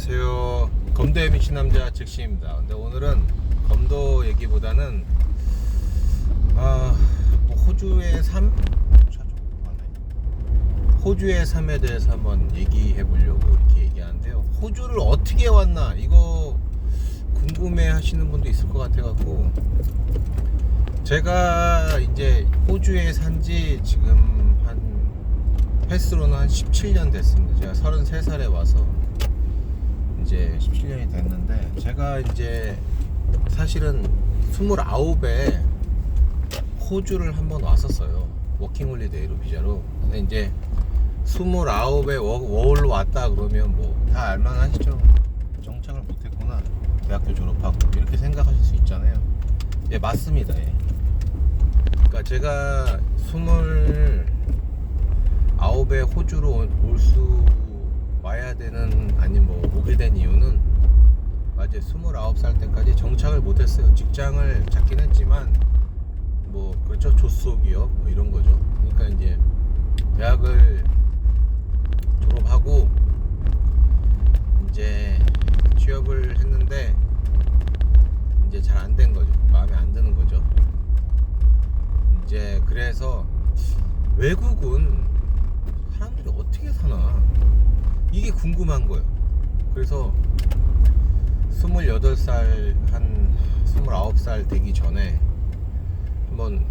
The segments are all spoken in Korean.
안녕하세요. 검도에 미친 남자 즉시입니다. 근데 오늘은 검도 얘기보다는 뭐 호주의 삶? 호주의 삶에 대해서 한번 얘기해 보려고 이렇게 얘기하는데요. 호주를 어떻게 왔나 이거 궁금해 하시는 분도 있을 것 같아 갖고, 제가 이제 호주에 산지 지금 횟수로는 한 17년 됐습니다. 제가 33살에 와서 이제 17년이 됐는데, 제가 이제 사실은 29에 호주를 한번 왔었어요. 워킹홀리데이로 비자로. 근데 이제 29에 워홀로 왔다 그러면 뭐 다 알만하시죠. 정착을 못했구나, 대학교 졸업하고, 이렇게 생각하실 수 있잖아요. 예, 맞습니다. 예. 그러니까 제가 29에 호주로 와야 되는, 아니 뭐 오게 된 이유는, 맞아요, 29살 때까지 정착을 못했어요. 직장을 잡긴 했지만 뭐 그렇죠, 조소기업 뭐 이런 거죠. 그러니까 이제 대학을 졸업하고 이제 취업을 했는데 이제 잘 안 된 거죠. 마음에 안 드는 거죠. 이제 그래서 외국은 사람들이 어떻게 사나 이게 궁금한 거예요. 그래서 28살, 한 29살 되기 전에 한번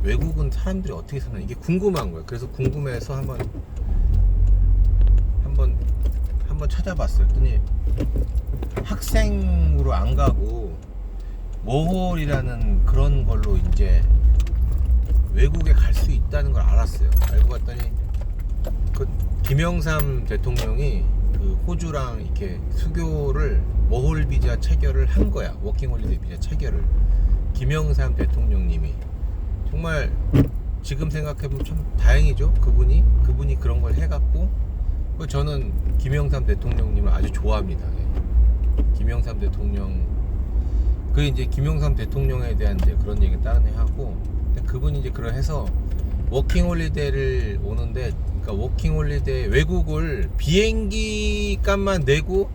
외국은 사람들이 어떻게 사나 이게 궁금한 거예요. 그래서 궁금해서 한번 찾아봤어요. 그랬더니 학생으로 안 가고 워홀이라는 그런 걸로 이제 외국에 갈 수 있다는 걸 알았어요. 알고 봤더니 그 김영삼 대통령이 그 호주랑 이렇게 수교를 워홀 비자 체결을 한 거야. 워킹홀리데이 비자 체결을 김영삼 대통령님이. 정말 지금 생각해보면 참 다행이죠. 그분이 그런 걸 해갖고. 저는 김영삼 대통령님을 아주 좋아합니다. 김영삼 대통령, 그 이제 김영삼 대통령에 대한 이제 그런 얘기는 다른 애 하고, 그분이 이제 그러해서 워킹홀리데이를 오는데, 그러니까 워킹홀리데이 외국을 비행기 값만 내고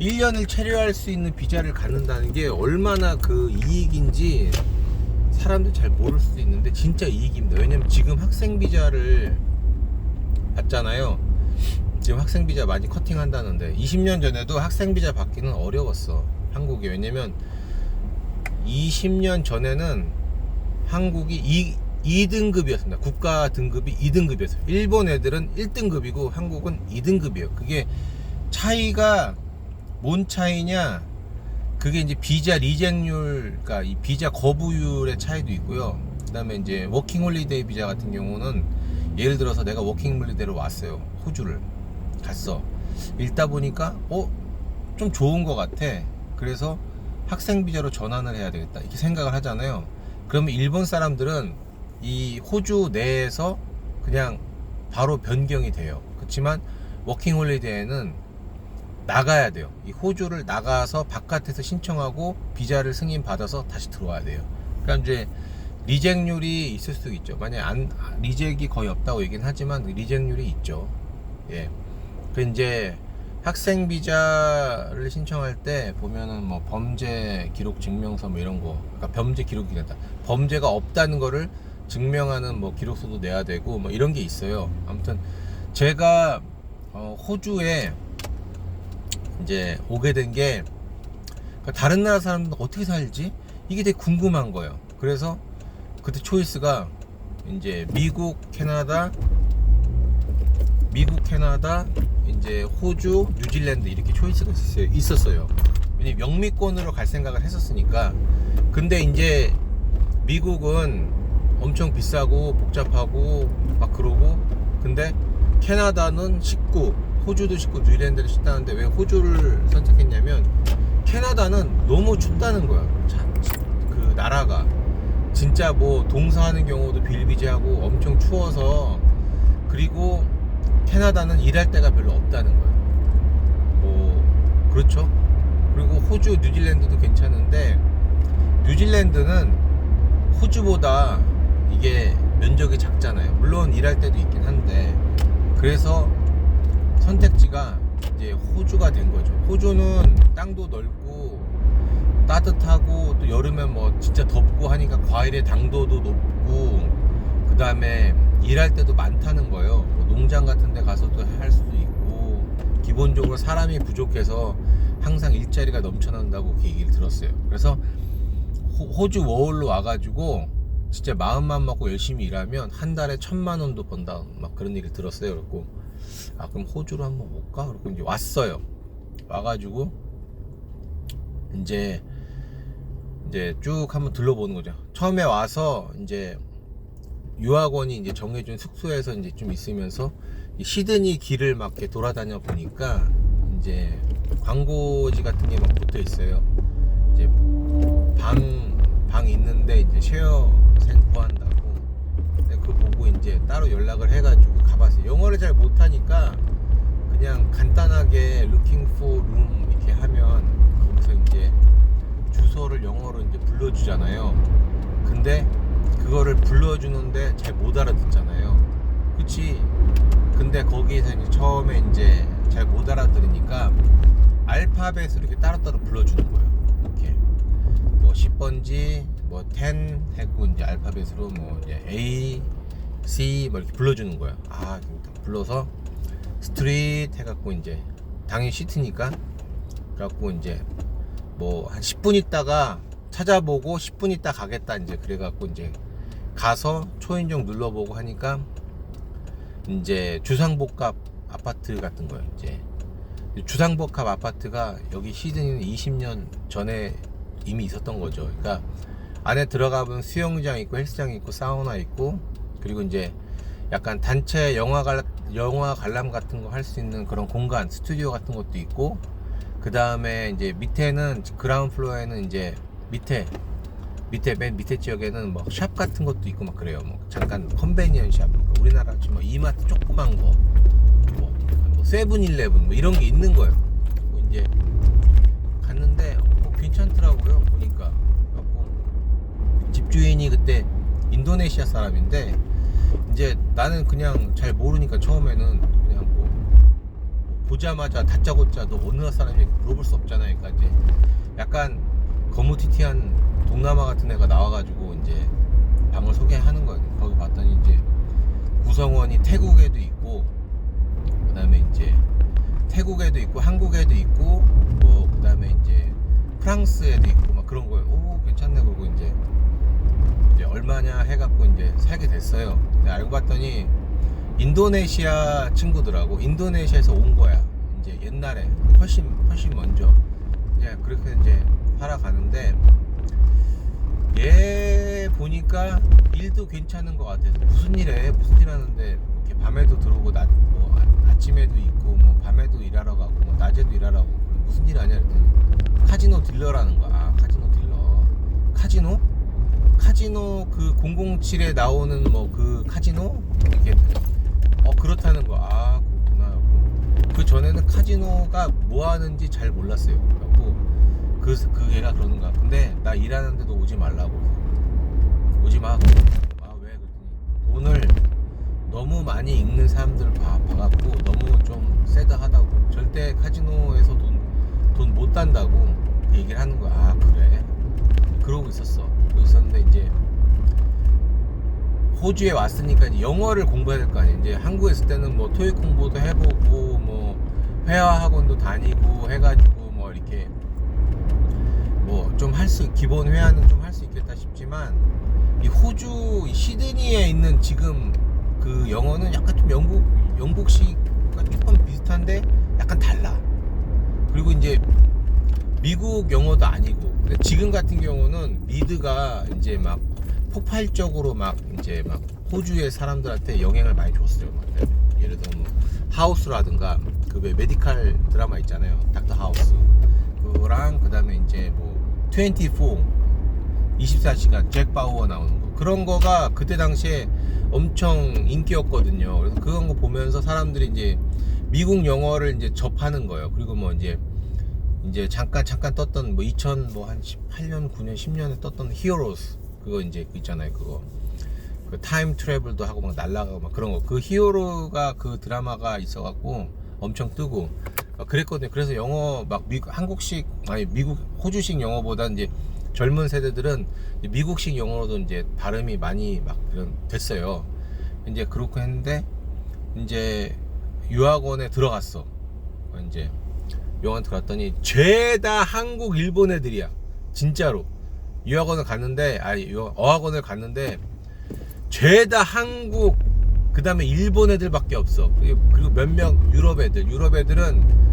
1년을 체류할 수 있는 비자를 갖는다는 게 얼마나 그 이익인지 사람들 잘 모를 수도 있는데 진짜 이익입니다. 왜냐면 지금 학생 비자를 받잖아요. 지금 학생 비자 많이 커팅한다는데 20년 전에도 학생 비자 받기는 어려웠어, 한국이. 왜냐면 20년 전에는 한국이 2등급이었습니다. 국가 등급이 2등급이었어요. 일본 애들은 1등급이고 한국은 2등급이에요. 그게 차이가 뭔 차이냐? 그게 이제 비자 리젝률, 그러니까 이 비자 거부율의 차이도 있고요. 그다음에 이제 워킹홀리데이 비자 같은 경우는, 예를 들어서 내가 워킹홀리데이로 왔어요. 호주를 갔어. 읽다 보니까 좀 좋은 것 같아. 그래서 학생 비자로 전환을 해야 되겠다 이렇게 생각을 하잖아요. 그러면 일본 사람들은 이 호주 내에서 그냥 바로 변경이 돼요. 그렇지만 워킹홀리데이는 나가야 돼요. 이 호주를 나가서 바깥에서 신청하고 비자를 승인 받아서 다시 들어와야 돼요. 그러니까 이제 리젝률이 있을 수도 있죠. 만약 리젝이 거의 없다고 얘기는 하지만 리젝률이 있죠. 예. 그 이제 학생 비자를 신청할 때 보면은 뭐 범죄 기록 증명서 뭐 이런 거, 그러니까 범죄 기록이 된다. 범죄가 없다는 거를 증명하는 뭐 기록서도 내야 되고 뭐 이런 게 있어요. 아무튼 제가 호주에 이제 오게 된 게, 그러니까 다른 나라 사람들은 어떻게 살지? 이게 되게 궁금한 거예요. 그래서 그때 초이스가 이제 미국, 캐나다, 이제 호주, 뉴질랜드 이렇게 초이스가 있었어요. 왜냐면 영미권으로 갈 생각을 했었으니까. 근데 이제 미국은 엄청 비싸고 복잡하고 막 그러고, 근데 캐나다는 쉽고 호주도 쉽고 뉴질랜드도 쉽다는데 왜 호주를 선택했냐면, 캐나다는 너무 춥다는 거야. 그 나라가 진짜 뭐 동사하는 경우도 비일비재하고 엄청 추워서, 그리고 캐나다는 일할 데가 별로 없다는 거예요. 뭐 그렇죠. 그리고 호주, 뉴질랜드도 괜찮은데, 뉴질랜드는 호주보다 이게 면적이 작잖아요. 물론 일할 때도 있긴 한데, 그래서 선택지가 이제 호주가 된 거죠. 호주는 땅도 넓고 따뜻하고 또 여름에 뭐 진짜 덥고 하니까 과일의 당도도 높고 그 다음에 일할 때도 많다는 거예요. 뭐 농장 같은 데 가서도 할 수도 있고 기본적으로 사람이 부족해서 항상 일자리가 넘쳐난다고 그 얘기를 들었어요. 그래서 호주 워홀로 와가지고 진짜 마음만 먹고 열심히 일하면 한 달에 1,000만 원도 번다 막 그런 얘기를 들었어요. 그래갖고 아 그럼 호주로 한번 올까? 그리고 이제 왔어요. 와가지고 이제 쭉 한번 둘러보는 거죠. 처음에 와서 이제 유학원이 이제 정해준 숙소에서 이제 좀 있으면서 시드니 길을 막 이렇게 돌아다녀 보니까 이제 광고지 같은 게 막 붙어 있어요. 이제 방 있는데 이제 쉐어생 구한다고. 근데 그거 보고 이제 따로 연락을 해가지고 가봤어요. 영어를 잘 못하니까 그냥 간단하게 looking for room 이렇게 하면 거기서 이제 주소를 영어로 이제 불러주잖아요. 근데 그거를 불러주는데 잘 못 알아듣잖아요. 그치? 근데 거기에서 이제 처음에 이제 잘 못 알아들으니까 알파벳으로 이렇게 따로따로 불러주는 거예요. 이렇게 뭐 10번지 뭐 10 했고 이제 알파벳으로 뭐 이제 A, C 뭐 이렇게 불러주는 거예요. 아, 불러서 스트리트 해갖고 이제 당연히 시트니까 그래갖고 이제 뭐 한 10분 있다가 찾아보고 10분 있다 가겠다 이제 그래갖고 이제 가서 초인종 눌러보고 하니까 이제 주상복합 아파트 같은 거예요. 이제 주상복합 아파트가 여기 시드니는 20년 전에 이미 있었던 거죠. 그러니까 안에 들어가면 수영장 있고 헬스장 있고 사우나 있고 그리고 이제 약간 단체 영화 관람 같은 거 할 수 있는 그런 공간 스튜디오 같은 것도 있고 그 다음에 이제 밑에는 그라운드 플로어에는 이제 맨 밑에 지역에는 뭐 샵 같은 것도 있고 막 그래요. 뭐 잠깐 컨베니언 샵, 우리나라 지금 뭐 이마트 조그만 거, 뭐 세븐일레븐 뭐 이런 게 있는 거예요. 뭐 이제 갔는데 괜찮더라고요. 보니까 집주인이 그때 인도네시아 사람인데 이제 나는 그냥 잘 모르니까 처음에는 그냥 뭐 보자마자 다짜고짜 너 어느 나라 사람이 물어볼 수 없잖아요. 그러니까 이제 약간 거무튀튀한 동남아 같은 애가 나와가지고 이제 방을 소개하는 거예요. 거기 봤더니 이제 구성원이 태국에도 있고 그 다음에 이제 태국에도 있고 한국에도 있고 뭐 그 다음에 이제 프랑스에도 있고 막 그런 거예요. 오 괜찮네. 그러고 이제 얼마냐 해갖고 이제 살게 됐어요. 근데 알고 봤더니 인도네시아 친구들하고 인도네시아에서 온 거야. 이제 옛날에 훨씬 먼저 이제 그렇게 이제 살아가는데 얘 보니까 일도 괜찮은 것 같아서 무슨 일 하는데 이렇게 밤에도 들어오고 뭐 아침에도 있고 뭐 밤에도 일하러 가고 뭐 낮에도 일하러 가고 무슨 일 하냐 그랬더니 카지노 딜러라는 거야. 아, 카지노 딜러. 카지노 그 007에 나오는 뭐 그 카지노 이렇게 그렇다는 거. 아 그렇구나. 그 전에는 카지노가 뭐 하는지 잘 몰랐어요. 그래서 그 걔가 그러는 거야. 근데 나 일하는데도 오지 말라고. 오지 마. 아 왜? 그랬더니 돈을 너무 많이 읽는 사람들 봐갖고 너무 좀 새드하다고. 절대 카지노에서 돈 못 단다고 그 얘기를 하는 거야. 아 그래? 그러고 있었는데 이제 호주에 왔으니까 이제 영어를 공부해야 될 거 아니에요. 이제 한국에 있을 때는 뭐 토익 공부도 해보고 뭐 회화 학원도 다니고 해가지고 뭐 이렇게 뭐 좀 기본 회화는 좀 할 수 있겠다 싶지만 이 호주 시드니에 있는 지금 그 영어는 약간 좀 영국식과 조금 비슷한데 약간 달라. 그리고 이제 미국 영어도 아니고 근데 지금 같은 경우는 미드가 이제 막 폭발적으로 막 이제 막 호주의 사람들한테 영향을 많이 줬어요. 예를 들어 뭐 하우스라든가 그 왜 메디칼 드라마 있잖아요. 닥터 하우스 그랑 그 다음에 이제 뭐 24시간 잭 바우어 나오는 거 그런 거가 그때 당시에 엄청 인기였거든요. 그래서 그런 거 보면서 사람들이 이제 미국 영어를 이제 접하는 거예요. 그리고 뭐 이제 잠깐 떴던 뭐 2000 뭐 한 18년 9년 10년에 떴던 히어로스 그거 이제 그 있잖아요. 그거 그 타임 트래블도 하고 막 날아가고 막 그런 거 그 히어로가 그 드라마가 있어갖고 엄청 뜨고 그랬거든요. 그래서 영어 막 한국식 아니 미국 호주식 영어보다 이제 젊은 세대들은 미국식 영어로도 이제 발음이 많이 막 됐어요. 이제 그렇게 했는데 이제 유학원에 들어갔어. 이제 유학원 들어갔더니 죄다 한국 일본 애들이야. 진짜로 유학원을 갔는데 어학원을 갔는데 죄다 한국 그 다음에 일본 애들밖에 없어. 그리고 몇 명 유럽 애들은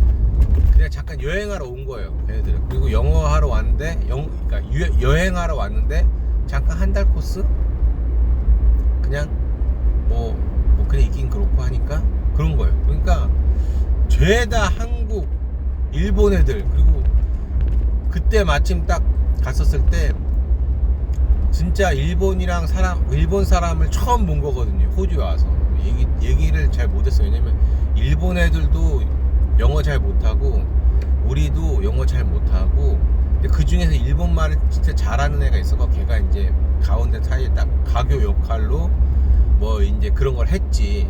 그냥 잠깐 여행하러 온 거예요. 걔네들은. 그리고 영어 하러 왔는데 그러니까 여행하러 왔는데 잠깐 한 달 코스 그냥 뭐 그냥 있긴 그렇고 하니까 그런 거예요. 그러니까 죄다 한국 일본 애들. 그리고 그때 마침 딱 갔었을 때 진짜 일본 사람을 처음 본 거거든요. 호주에 와서 얘기를 잘 못했어요. 왜냐면 일본 애들도 영어 잘 못하고 우리도 영어 잘 못하고 근데 그 중에서 일본 말을 진짜 잘하는 애가 있어서 걔가 이제 가운데 사이에 딱 가교 역할로 뭐 이제 그런 걸 했지.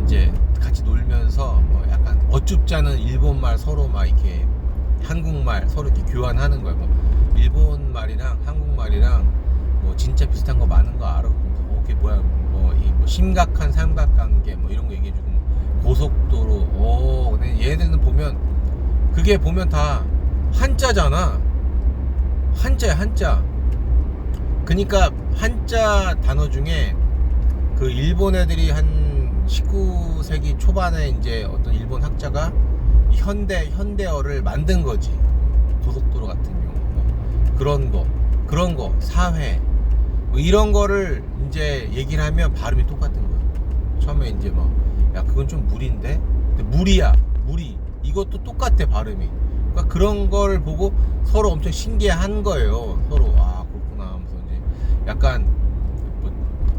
이제 같이 놀면서 뭐 약간 어줍지 않은 일본 말 서로 막 이렇게 한국말 서로 이렇게 교환하는 거야. 뭐 일본 말이랑 한국 말이랑 뭐 진짜 비슷한 거 많은 거 알아? 그게 뭐야? 뭐 심각한 삼각관계 뭐 이런 거 얘기해주고 고속도로. 근데 얘네들은 그게 보면 다 한자잖아. 한자야 한자. 그러니까 한자 단어 중에 그 일본 애들이 한 19세기 초반에 이제 어떤 일본 학자가 현대어를 만든 거지. 고속도로 같은 경우 그런 거 사회 뭐 이런 거를 이제 얘기를 하면 발음이 똑같은 거야. 처음에 이제 야 그건 좀 무리인데 무리야 무리 이것도 똑같아 발음이. 그러니까 그런 걸 보고 서로 엄청 신기해한 거예요. 서로 그렇구나 하면서 이제 약간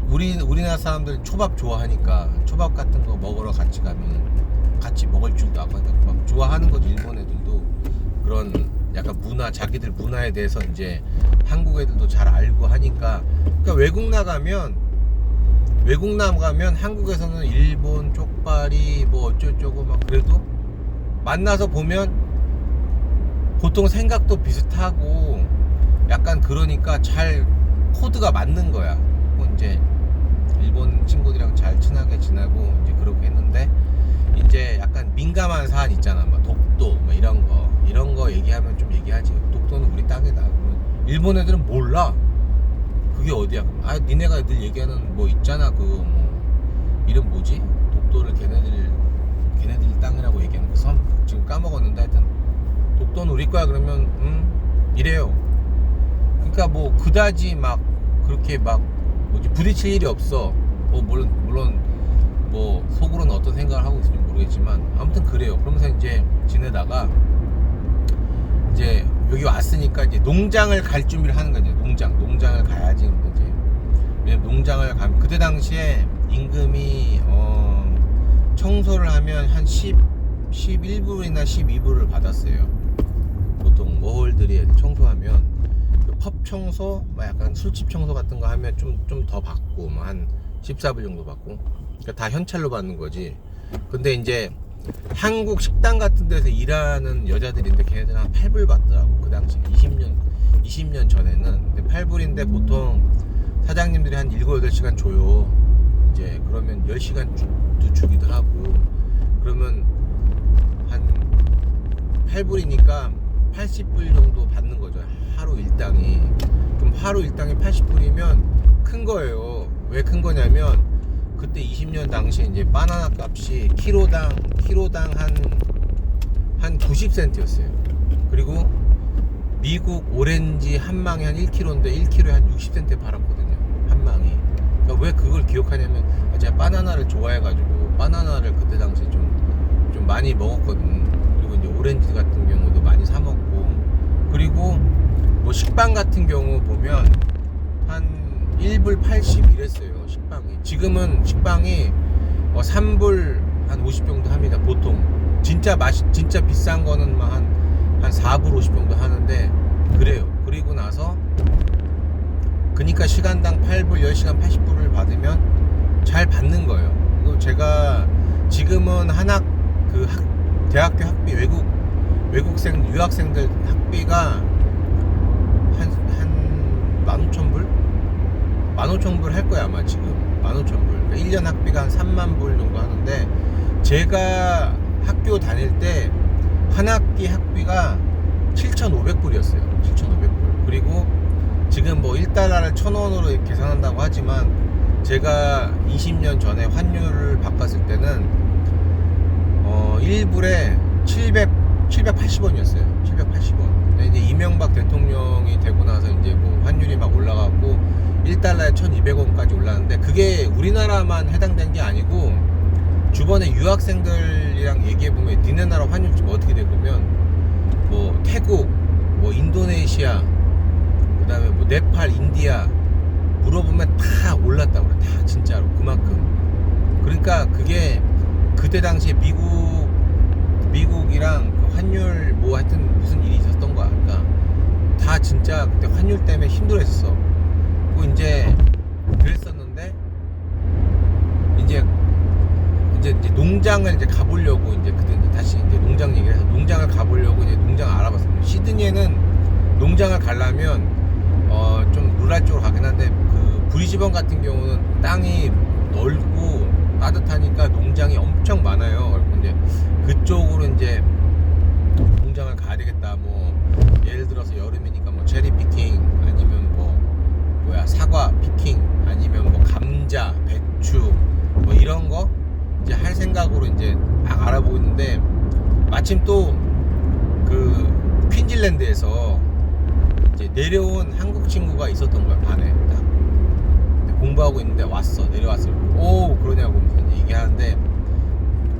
우리나라 사람들 초밥 좋아하니까 초밥 같은 거 먹으러 같이 가면 같이 먹을 줄도 알고 막 좋아하는 거죠. 일본 애들도 그런 약간 자기들 문화에 대해서 이제 한국 애들도 잘 알고 하니까. 그러니까 외국 나가면 한국에서는 일본 쪽발이 뭐 어쩌고저쩌고 막 그래도 만나서 보면 보통 생각도 비슷하고 약간 그러니까 잘 코드가 맞는 거야. 이제 일본 친구들이랑 잘 친하게 지내고 이제 그렇게 했는데 이제 약간 민감한 사안 있잖아. 막 독도 뭐 이런 거 얘기하면 좀 얘기하지. 독도는 우리 땅이다. 일본 애들은 몰라. 그게 어디야? 니네가 늘 얘기하는 뭐 있잖아. 뭐 이름 뭐지? 독도를 걔네들 땅이라고 얘기하는 거 섬 지금 까먹었는데 하여튼 독도는 우리 거야 그러면 이래요. 그러니까 뭐 그다지 막 그렇게 막 부딪힐 일이 없어. 물론 뭐 속으로는 어떤 생각을 하고 있을지 모르겠지만 아무튼 그래요. 그러면서 이제 지내다가 이제 여기 왔으니까 이제 농장을 갈 준비를 하는 거죠. 농장을 가야지. 이제 왜냐면 농장을 가면 그때 당시에 임금이 청소를 하면 한 11불이나 12불을 받았어요. 보통 머홀들이 청소하면 펍 청소, 약간 술집 청소 같은 거 하면 좀 더 받고 한 14불 정도 받고. 그러니까 다 현찰로 받는 거지. 근데 이제 한국 식당 같은 데서 일하는 여자들인데 걔네들은 한 8불 받더라고. 그 당시 20년 전에는. 근데 8불인데 보통 사장님들이 한 7, 8시간 줘요. 이제 그러면 10시간도 주기도 하고. 그러면 한 8불이니까 80불 정도 받는 거죠. 하루 일당이. 그럼 하루 일당이 80불이면 큰 거예요. 왜 큰 거냐면 그때 20년 당시에 이제 바나나 값이 키로당 한 90센트였어요. 그리고 미국 오렌지 한 망이 한 1kg인데 1kg에 한 60센트에 팔았거든요. 한 망이. 그러니까 왜 그걸 기억하냐면 제가 바나나를 좋아해가지고 바나나를 그때 당시에 좀 많이 먹었거든요. 그리고 이제 오렌지 같은 경우도 많이 사 먹고. 그리고 뭐 식빵 같은 경우 보면 한 1불 80 이랬어요. 식빵이. 지금은 식빵이 3불 한 50 정도 합니다. 보통 진짜 비싼 거는 한 4불 50 정도 하는데 그래요. 그리고 나서 그러니까 시간당 8불 10시간 80불을 받으면 잘 받는 거예요. 그리고 제가 지금은 그 대학교 학비 외국생 유학생들 학비가 한 15,000불? 15,000불 할 거야 아마 지금. 15,000불. 그러니까 1년 학비가 한 3만 불 정도 하는데, 제가 학교 다닐 때 한 학기 학비가 7,500불이었어요. 7,500불. 그리고 지금 뭐 1달러를 1,000원으로 계산한다고 하지만, 제가 20년 전에 환율을 바꿨을 때는 1불에 780원이었어요. 780원. 근데 이제 이명박 대통령이 되고 나서 이제 뭐 환율이 막 올라가고 1달러에 1,200원까지 올랐는데, 그게 우리나라만 해당된 게 아니고 주변에 유학생들이랑 얘기해보면 니네 나라 환율 지금 어떻게 되냐면 뭐 태국, 뭐 인도네시아, 그 다음에 뭐 네팔, 인디아 물어보면 다 올랐다고 그래. 다 진짜로 그만큼. 그러니까 그게 그때 당시에 미국이랑 그 환율 뭐 하여튼 무슨 일이 있었던 거야. 그러니까 다 진짜 그때 환율 때문에 힘들어했어. 그리고 이제 그랬었는데, 이제 농장을 이제 가보려고, 이제 그때 이제 다시 이제 농장 얘기를 해서 농장을 가보려고 이제 농장을 알아봤습니다. 시드니에는 농장을 가려면 좀 루랄 쪽으로 가긴 한데, 그 브리즈번 같은 경우는 땅이 넓고 따뜻하니까 농장이 엄청 많아요. 그래서 이제 그쪽으로 이제 농장을 가야 되겠다. 뭐 예를 들어서 여름이니까 뭐 체리 피킹, 아니면 사과 피킹, 아니면 뭐 감자, 배추 뭐 이런 거 이제 할 생각으로 이제 막 알아보고 있는데, 마침 또 그 퀸즐랜드에서 이제 내려온 한국 친구가 있었던 거야. 반에 딱 공부하고 있는데 내려왔어. 오, 그러냐고 무슨 얘기하는데,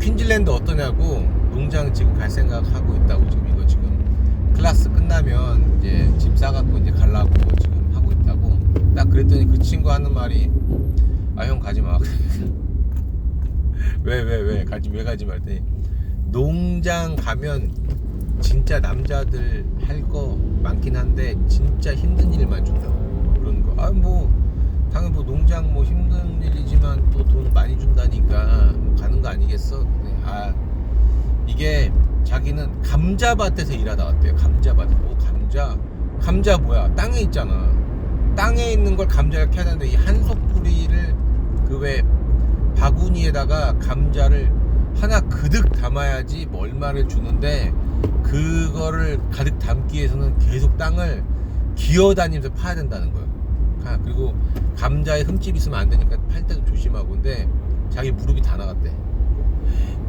퀸즐랜드 어떠냐고, 농장 지금 갈 생각하고 있다고. 지금 이거 지금 클래스 끝나면 이제 짐 싸갖고 이제 가려고 지금 하고 있다고. 딱 그랬더니 그 친구 하는 말이, 아 형 가지마. 왜 가지마 했더니, 농장 가면 진짜 남자들 할 거 많긴 한데 진짜 힘든 일만 준다고. 그런 거. 뭐 당연히 뭐 농장 뭐 힘든 일이지만 또 돈 많이 준다니까 뭐 가는 거 아니겠어? 이게 자기는 감자밭에서 일하다 왔대요. 감자밭. 감자 뭐야? 땅에 있잖아. 땅에 있는 걸 감자를 캐야 되는데, 이 한솥뿌리를 그 왜 바구니에다가 감자를 하나 그득 담아야지 뭐 얼마를 주는데, 그거를 가득 담기 위해서는 계속 땅을 기어다니면서 파야 된다는 거예요. 그리고 감자에 흠집 있으면 안 되니까 팔 때도 조심하고. 근데 자기 무릎이 다 나갔대.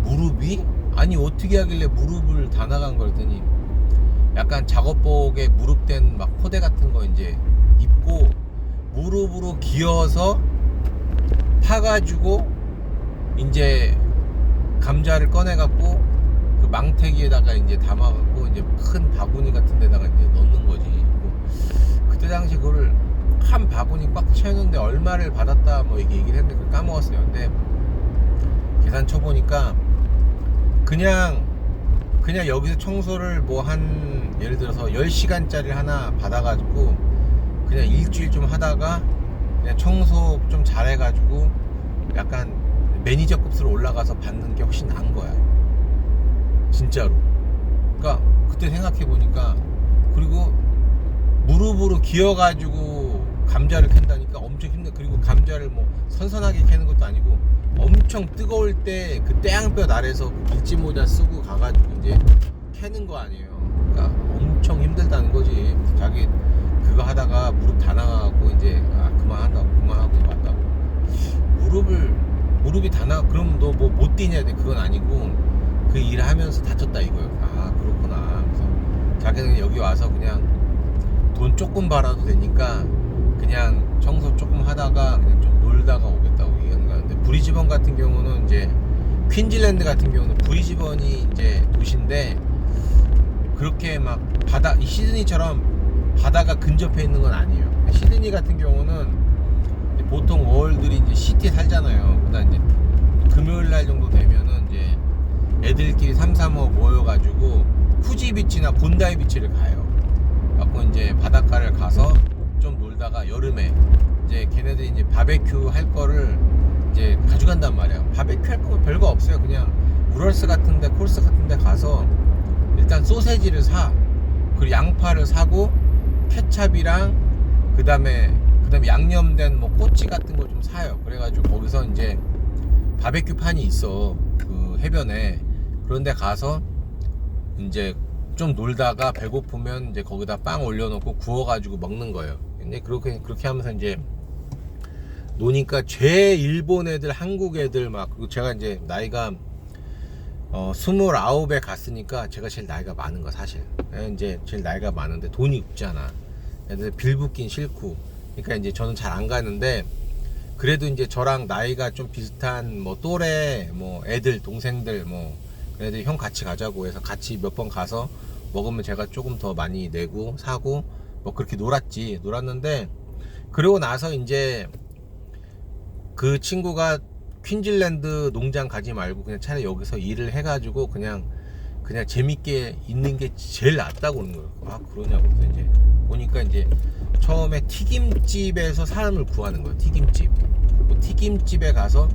무릎이? 아니 어떻게 하길래 무릎을 다 나간 걸 했더니, 약간 작업복에 무릎된 막 포대 같은 거 이제 입고 무릎으로 기어서 파가지고 이제 감자를 꺼내갖고 그 망태기에다가 이제 담아갖고 이제 큰 바구니 같은 데다가 이제 넣는 거지. 그때 당시 그거를 한 바구니 꽉 채우는데 얼마를 받았다 뭐 얘기를 했는데 그걸 까먹었어요. 근데 계산 쳐보니까 그냥 여기서 청소를 뭐 한 예를 들어서 10시간짜리 하나 받아가지고 그냥 일주일 좀 하다가 그냥 청소 좀 잘해가지고 약간 매니저 급수로 올라가서 받는 게 훨씬 나은 거야. 진짜로. 그러니까 그때 생각해보니까, 그리고 무릎으로 기어가지고 감자를 캔다니까 엄청 힘들어. 그리고 감자를 뭐 선선하게 캐는 것도 아니고 엄청 뜨거울 때 그 태양볕 아래서 그 밀짚모자 쓰고 가가지고 이제 캐는 거 아니에요. 그러니까 엄청 힘들다는 거지. 자기 그거 하다가 무릎 다 나가고 이제 그만하고 왔다고. 무릎이 다 나가. 그럼 너 뭐 못 뛰냐? 그건 아니고 그 일을 하면서 다쳤다 이거예요. 그렇구나. 그래서 자기는 여기 와서 그냥 돈 조금 벌어도 되니까 그냥 청소 조금 하다가 그냥 좀 놀다가 오겠다고 얘기한 거야. 근데 브리즈번 같은 경우는 이제 퀸즐랜드 같은 경우는 브리즈번이 이제 도시인데, 그렇게 막 이 시드니처럼 바다가 근접해 있는 건 아니에요. 시드니 같은 경우는 보통 어울들이 이제 시티에 살잖아요. 그다음 이제 금요일 날 정도 되면은 이제 애들끼리 3-3-5 모여가지고 후지 비치나 본다이 비치를 가요. 갖고 이제 바닷가를 가서 좀 놀다가 여름에 이제 걔네들이 이제 바베큐 할 거를 이제 가져간단 말이야. 바베큐 할 거 별거 없어요. 그냥 우럴스 같은데 콜스 같은데 가서 일단 소세지를 사. 그리고 양파를 사고 케찹이랑 그다음에 양념된 뭐 꼬치 같은 거 좀 사요. 그래가지고 거기서 이제 바베큐 판이 있어 그 해변에. 그런데 가서 이제 좀 놀다가 배고프면 이제 거기다 빵 올려놓고 구워가지고 먹는 거예요. 근데 그렇게 하면서 이제 노니까 죄 일본 애들, 한국 애들 막, 그리고 제가 이제 나이가 29에 갔으니까 제가 제일 나이가 많은 거 사실. 이제 제일 나이가 많은데 돈이 없잖아. 애들 빌붙긴 싫고. 그러니까 이제 저는 잘 안 가는데, 그래도 이제 저랑 나이가 좀 비슷한 뭐 또래 뭐 애들, 동생들 뭐 애들 형 같이 가자고 해서 같이 몇 번 가서 먹으면 제가 조금 더 많이 내고 사고 뭐 그렇게 놀았는데, 그러고 나서 이제 그 친구가 퀸즐랜드 농장 가지 말고 그냥 차라리 여기서 일을 해가지고 그냥 재밌게 있는 게 제일 낫다고 그러는 거예요. 아, 그러냐고. 그래서 이제 보니까 이제 처음에 튀김집에서 사람을 구하는 거예요. 튀김집에 가서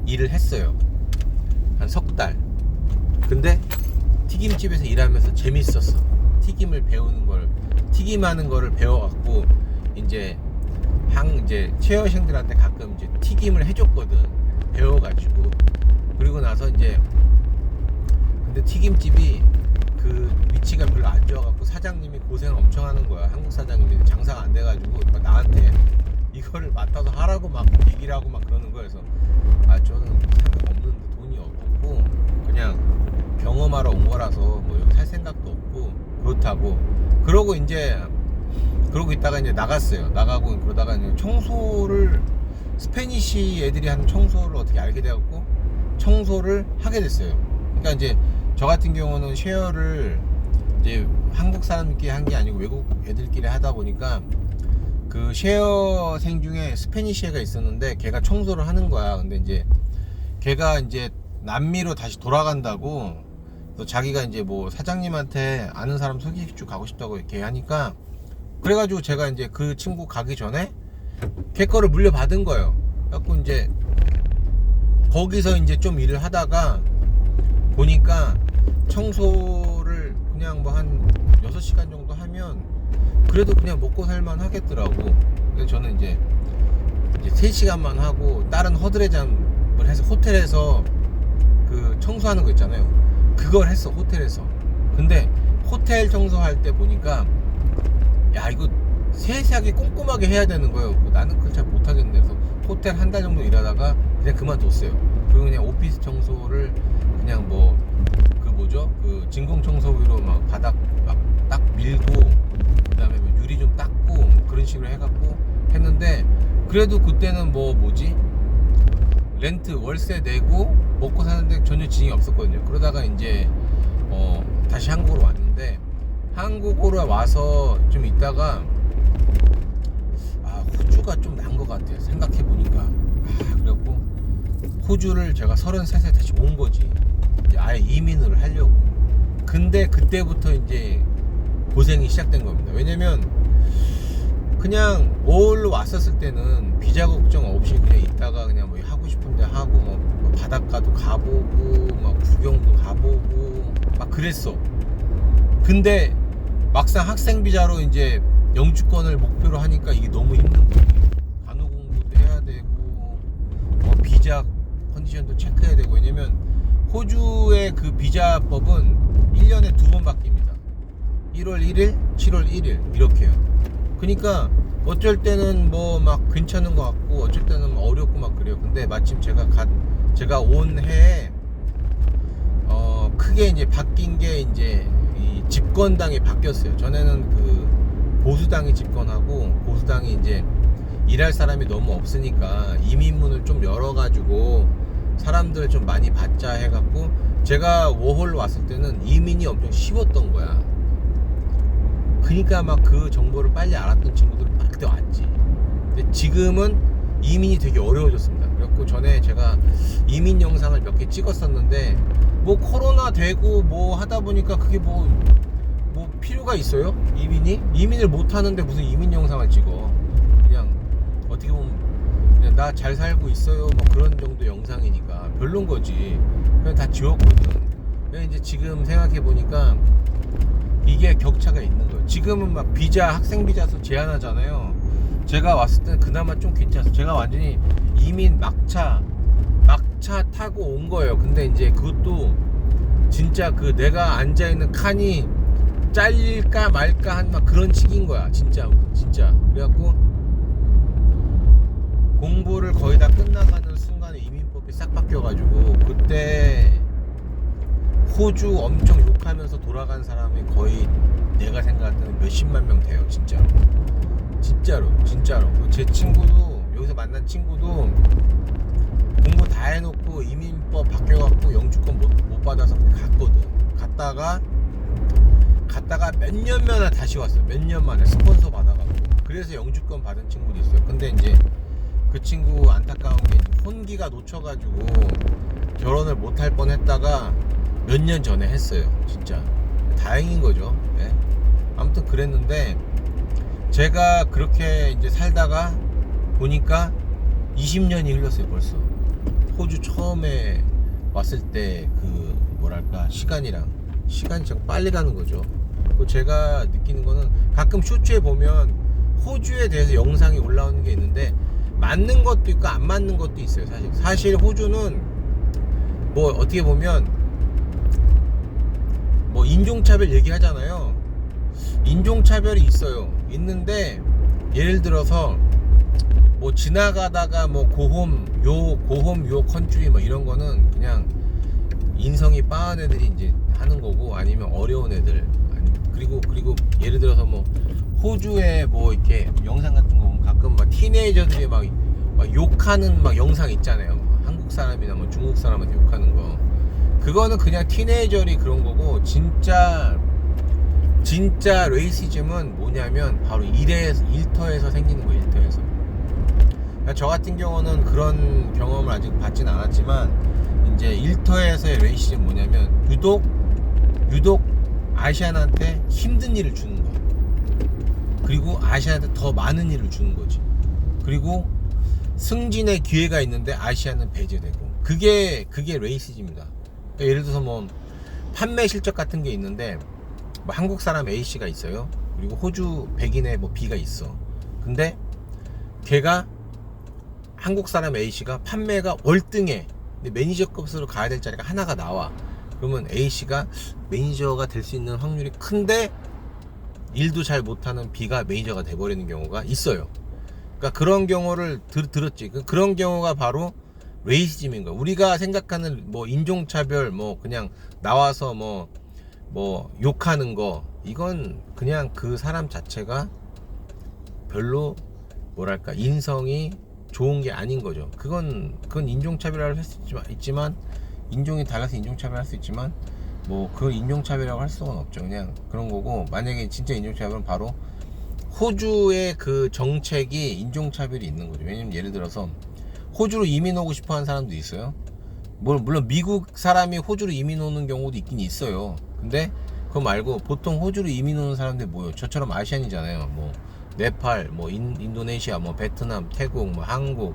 일을 했어요. 한 석 달. 근데 튀김집에서 일하면서 재밌었어. 튀김하는 거를 배워갖고 이제 체어생들한테 가끔 이제 튀김을 해줬거든. 배워가지고. 그리고 나서 이제 근데 튀김집이 그 위치가 별로 안 좋아갖고 사장님이 고생 엄청 하는 거야. 한국 사장님이 장사가 안 돼가지고 나한테 이거를 맡아서 하라고 막 얘기를 하고 막 그러는 거야. 그래서 저는 상관없는데 돈이 없고 그냥 경험하러 온 거라서 뭐 여기 살 생각도 없고 그렇다고. 그러고 있다가 이제 나갔어요. 나가고 그러다가 이제 청소를, 스페니시 애들이 하는 청소를 어떻게 알게 돼갖고 청소를 하게 됐어요. 그러니까 이제 저 같은 경우는 쉐어를 이제 한국 사람끼리 한 게 아니고 외국 애들끼리 하다 보니까 그 쉐어생 중에 스페니시 애가 있었는데 걔가 청소를 하는 거야. 근데 이제 걔가 이제 남미로 다시 돌아간다고, 또 자기가 이제 뭐 사장님한테 아는 사람 소개시켜 가고 싶다고 이렇게 하니까, 그래가지고 제가 이제 그 친구 가기 전에 걔 거를 물려받은 거예요. 그래갖고 이제 거기서 이제 좀 일을 하다가 보니까 청소를 그냥 뭐 한 6시간 정도 하면 그래도 그냥 먹고 살만 하겠더라고. 그래서 저는 이제 3시간만 하고 다른 허드레잡을 해서 호텔에서 그 청소하는 거 있잖아요. 그걸 했어, 호텔에서. 근데 호텔 청소할 때 보니까 야, 이거 세세하게 꼼꼼하게 해야 되는 거예요. 나는 그걸 잘 못하겠네. 그래서 호텔 한 달 정도 일하다가 그냥 그만뒀어요. 그리고 그냥 오피스 청소를 그냥 그 진공 청소기로 막 바닥 막 딱 밀고 그다음에 뭐 유리 좀 닦고 뭐 그런 식으로 해갖고 했는데, 그래도 그때는 렌트 월세 내고 먹고 사는데 전혀 지장이 없었거든요. 그러다가 이제 다시 한국으로 왔는데, 한국으로 와서 좀 있다가 호주가 좀 나은 것 같아요. 생각해 보니까. 그래갖고 호주를 제가 33세 다시 온 거지. 이제 아예 이민을 하려고. 근데 그때부터 이제 고생이 시작된 겁니다. 왜냐면 그냥 워홀로 왔었을 때는 비자 걱정 없이 그냥 있다가 그냥 뭐 하고 싶은데 하고 뭐 바닷가도 가보고 막 구경도 가보고 막 그랬어. 근데 막상 학생 비자로 이제 영주권을 목표로 하니까 이게 너무 힘든 거예요. 간호 공부도 해야 되고 비자 컨디션도 체크해야 되고. 왜냐면 호주의 그 비자법은 1년에 2번 바뀝니다. 1월 1일, 7월 1일 이렇게요. 그러니까 어쩔 때는 뭐 막 괜찮은 것 같고 어쩔 때는 어렵고 막 그래요. 근데 마침 제가 온 해에 크게 이제 바뀐 게 이제 이 집권당이 바뀌었어요. 전에는 그 보수당이 집권하고, 보수당이 이제 일할 사람이 너무 없으니까 이민문을 좀 열어가지고 사람들 좀 많이 받자 해갖고, 제가 워홀로 왔을 때는 이민이 엄청 쉬웠던 거야. 그러니까 막 그 정보를 빨리 알았던 친구들은 막 그때 왔지. 근데 지금은 이민이 되게 어려워졌습니다. 그래갖고 전에 제가 이민 영상을 몇 개 찍었었는데, 뭐 코로나 되고 뭐 하다 보니까 그게 뭐 필요가 있어요? 이민을 못 하는데 무슨 이민 영상을 찍어. 그냥 어떻게 보면 그냥 나 잘 살고 있어요 뭐 그런 정도 영상이니까 별론 거지. 그냥 다 지웠거든. 그냥 이제 지금 생각해 보니까 이게 격차가 있는 거예요. 지금은 막 비자, 학생 비자서 제한하잖아요. 제가 왔을 때는 그나마 좀 괜찮았어요. 제가 완전히 이민 막차 타고 온 거예요. 근데 이제 그것도 진짜 그 내가 앉아있는 칸이 잘릴까 말까 한 막 그런 시기인 거야. 진짜. 그래갖고 공부를 거의 다 끝나가는 순간에 이민법이 싹 바뀌어가지고 그때 호주 엄청 욕하면서 돌아간 사람이 거의 내가 생각할 때는 몇십만 명 돼요. 진짜로 제 친구도, 여기서 만난 친구도 공부 다 해놓고 이민법 바뀌어갖고 영주권 못 받아서 갔거든. 갔다가 몇 년 만에 다시 왔어요. 몇 년 만에 스폰서 받아갖고. 그래서 영주권 받은 친구도 있어요. 근데 이제 그 친구 안타까운 게 혼기가 놓쳐가지고 결혼을 못할 뻔했다가 몇 년 전에 했어요. 진짜 다행인 거죠. 네. 아무튼 그랬는데 제가 그렇게 이제 살다가 보니까 20년이 흘렀어요. 벌써 호주 처음에 왔을 때 그 뭐랄까 시간이 참 빨리 가는 거죠. 그리고 제가 느끼는 거는 가끔 쇼츠에 보면 호주에 대해서 영상이 올라오는 게 있는데 맞는 것도 있고 안 맞는 것도 있어요. 사실 호주는 뭐 어떻게 보면 뭐 인종차별 얘기하잖아요. 인종차별이 있는데 예를 들어서 뭐 지나가다가 뭐 고홈 요 컨트리 뭐 이런 거는 그냥 인성이 빠은 애들이 이제 하는 거고, 아니면 어려운 애들, 그리고 예를 들어서 뭐 호주에 뭐 이렇게 영상 같은 거 보면 가끔 막 티네이저들이 막 욕하는 막 영상 있잖아요. 한국 사람이나 뭐 중국 사람한테 욕하는 거, 그거는 그냥 티네이저리 그런 거고, 진짜 레이시즘은 뭐냐면 바로 일터에서 생기는 거예요. 일터에서. 저 같은 경우는 그런 경험을 아직 받진 않았지만 이제 일터에서의 레이시즘은 뭐냐면 유독 아시안한테 힘든 일을 주는 거야. 그리고 아시안한테 더 많은 일을 주는 거지. 그리고 승진의 기회가 있는데 아시안은 배제되고, 그게 레이시즘입니다. 그러니까 예를 들어서 뭐 판매 실적 같은 게 있는데 뭐 한국 사람 A씨가 있어요. 그리고 호주 백인의 뭐 B가 있어. 근데 걔가 한국 사람 A씨가 판매가 월등해. 근데 매니저급으로 가야 될 자리가 하나가 나와. 그러면 A씨가 매니저가 될 수 있는 확률이 큰데 일도 잘 못하는 B가 매니저가 돼버리는 경우가 있어요. 그러니까 그런 경우를 들었지. 그런 경우가 바로 레이시즘인 거야. 우리가 생각하는 뭐 인종차별, 뭐 그냥 나와서 뭐 욕하는 거, 이건 그냥 그 사람 자체가 별로 뭐랄까 인성이 좋은 게 아닌 거죠. 그건 인종차별을 할 수 있지만 인종이 달라서 인종차별할 수 있지만 뭐 그걸 인종차별이라고 할 수는 없죠. 그냥 그런 거고, 만약에 진짜 인종차별은 바로 호주의 그 정책이 인종차별이 있는 거죠. 왜냐면 예를 들어서 호주로 이민 오고 싶어 하는 사람도 있어요. 물론 미국 사람이 호주로 이민 오는 경우도 있긴 있어요. 근데 그거 말고 보통 호주로 이민 오는 사람들 뭐요? 저처럼 아시안이잖아요. 뭐 네팔, 뭐 인도네시아, 뭐 베트남, 태국, 뭐 한국,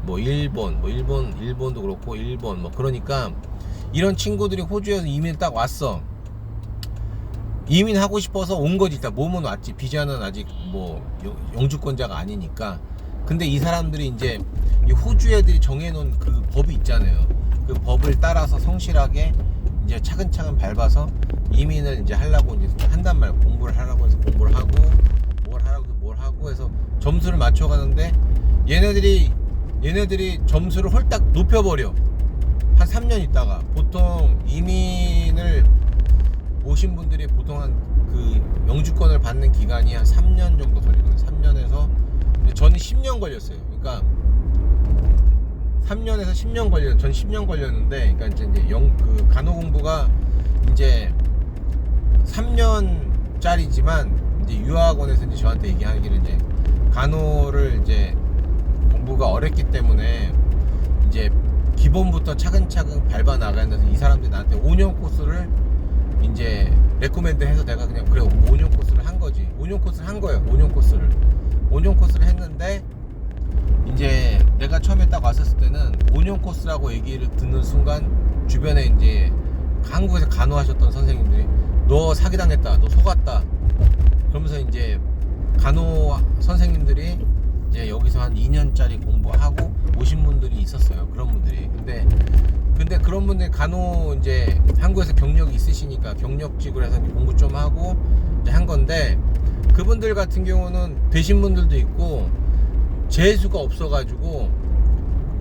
뭐 일본도 그렇고 일본, 뭐 그러니까 이런 친구들이 호주에서 이민 딱 왔어. 이민하고 싶어서 온 거지. 일단 몸은 왔지. 비자는 아직 뭐 영주권자가 아니니까. 근데 이 사람들이 이제 이 호주 애들이 정해놓은 그 법이 있잖아요. 그 법을 따라서 성실하게 이제 차근차근 밟아서 이민을 이제 하려고 이제 한단 말이야. 공부를 하라고 해서 공부를 하고 뭘 하고 해서 점수를 맞춰가는데 얘네들이 점수를 홀딱 높여버려. 한 3년 있다가. 보통 이민을 오신 분들이 보통 한 그 영주권을 받는 기간이 한 3년 정도 걸리거든요. 3년에서 저는 10년 걸렸어요. 그러니까 3년에서 10년 걸렸어요. 전 10년 걸렸는데, 그러니까 이제 그 간호 공부가 이제 3년짜리지만 이제 유학원에서 이제 저한테 얘기하기를 이제 간호를 이제 공부가 어렵기 때문에 이제 기본부터 차근차근 밟아 나가야 돼서 이 사람들이 나한테 5년 코스를 이제 레코멘드 해서 내가 그냥 그래 5년 코스를 한 거지. 5년 코스를 한 거예요. 5년 코스를 했는데 이제 내가 처음에 딱 왔었을 때는 5년 코스라고 얘기를 듣는 순간 주변에 이제 한국에서 간호하셨던 선생님들이 너 사기당했다, 너 속았다, 그러면서 이제 간호 선생님들이 이제 여기서 한 2년짜리 공부하고 오신 분들이 있었어요. 그런 분들이. 근데 그런 분들이 간호 이제 한국에서 경력이 있으시니까 경력직으로 해서 공부 좀 하고 이제 한 건데, 그분들 같은 경우는 되신 분들도 있고 재수가 없어가지고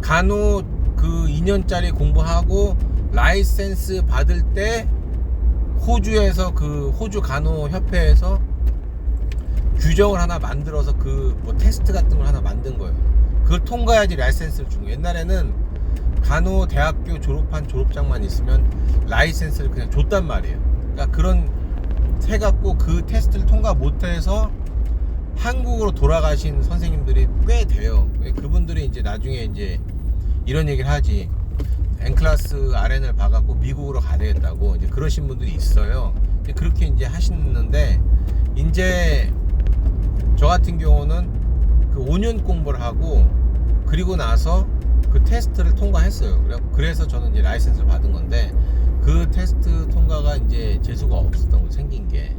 간호 그 2년짜리 공부하고 라이센스 받을 때 호주에서 그 호주 간호 협회에서 규정을 하나 만들어서 그 뭐 테스트 같은 걸 하나 만든 거예요. 그걸 통과해야지 라이센스를 준 거예요. 옛날에는 간호 대학교 졸업한 졸업장만 있으면 라이센스를 그냥 줬단 말이에요. 그러니까 그런 해갖고 그 테스트를 통과 못해서 한국으로 돌아가신 선생님들이 꽤 돼요. 그분들이 이제 나중에 이제 이런 얘기를 하지. N클래스 RN을 봐갖고 미국으로 가야 되겠다고 이제 그러신 분들이 있어요. 그렇게 이제 하시는데, 이제 저 같은 경우는 그 5년 공부를 하고 그리고 나서 그 테스트를 통과했어요. 그래서 저는 이제 라이센스를 받은 건데, 그 테스트 통과가 이제 재수가 없었던 거 생긴 게.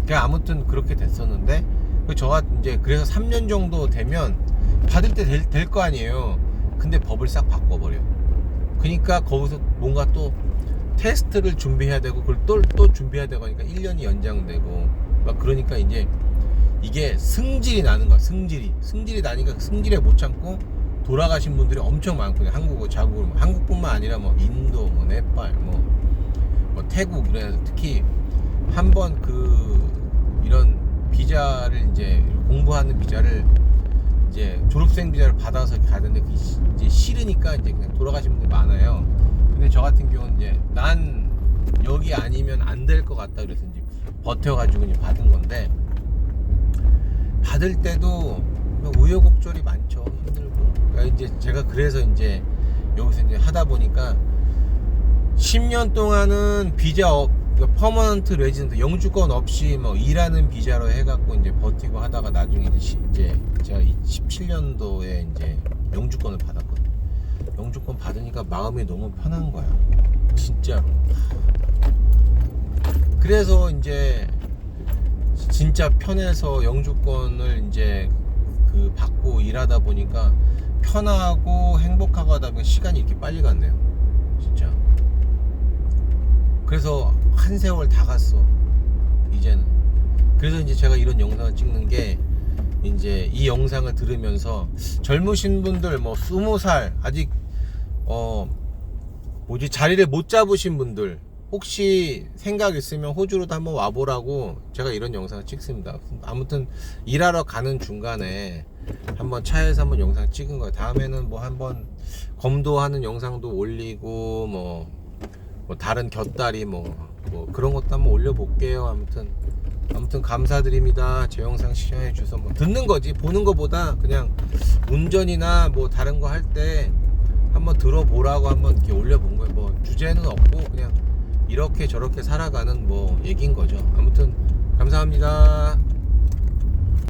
그냥 아무튼 그렇게 됐었는데, 저가 이제 그래서 3년 정도 되면 받을 때 될 거 아니에요. 근데 법을 싹 바꿔버려. 그러니까 거기서 뭔가 또 테스트를 준비해야 되고 그걸 또 준비해야 되고 하니까 1년이 연장되고 막 그러니까 이제 이게 승질이 나는 거야. 승질이 나니까 그 승질에 못 참고 돌아가신 분들이 엄청 많거든요. 한국어 자국으로. 한국뿐만 아니라 뭐 인도, 뭐 네팔, 뭐 태국, 그래서 특히 한번 그 이런 비자를 이제 공부하는 비자를 이제 졸업생 비자를 받아서 가야 되는데 이제 싫으니까 이제 그냥 돌아가신 분들이 많아요. 근데 저 같은 경우는 이제 난 여기 아니면 안 될 것 같다 그래서 이제 버텨가지고 이제 받은 건데, 받을 때도 우여곡절이 많죠. 힘들고. 그러니까 이제 제가 그래서 이제 여기서 이제 하다 보니까 10년 동안은 비자 퍼머넌트 레지던트 영주권 없이 뭐 일하는 비자로 해갖고 이제 버티고 하다가 나중에 이제 제가 17년도에 이제 영주권을 받았거든요. 영주권 받으니까 마음이 너무 편한 거야. 진짜로. 그래서 이제 진짜 편해서 영주권을 이제 그 받고 일하다 보니까 편하고 행복하고 하다 보니까 시간이 이렇게 빨리 갔네요. 진짜. 그래서 한 세월 다 갔어 이제는. 그래서 이제 제가 이런 영상을 찍는 게, 이제 이 영상을 들으면서 젊으신 분들 뭐 20살 아직 자리를 못 잡으신 분들 혹시 생각 있으면 호주로도 한번 와보라고 제가 이런 영상을 찍습니다. 아무튼 일하러 가는 중간에 한번 차에서 한번 영상 찍은 거예요. 다음에는 뭐 한번 검도하는 영상도 올리고 뭐 다른 곁다리 뭐 그런 것도 한번 올려볼게요. 아무튼 감사드립니다. 제 영상 시청해 주셔서. 뭐 듣는 거지 보는 거보다 그냥 운전이나 뭐 다른 거 할 때 한번 들어보라고 한번 이렇게 올려본 거예요. 뭐 주제는 없고 그냥 이렇게 저렇게 살아가는 뭐 얘기인 거죠. 아무튼 감사합니다.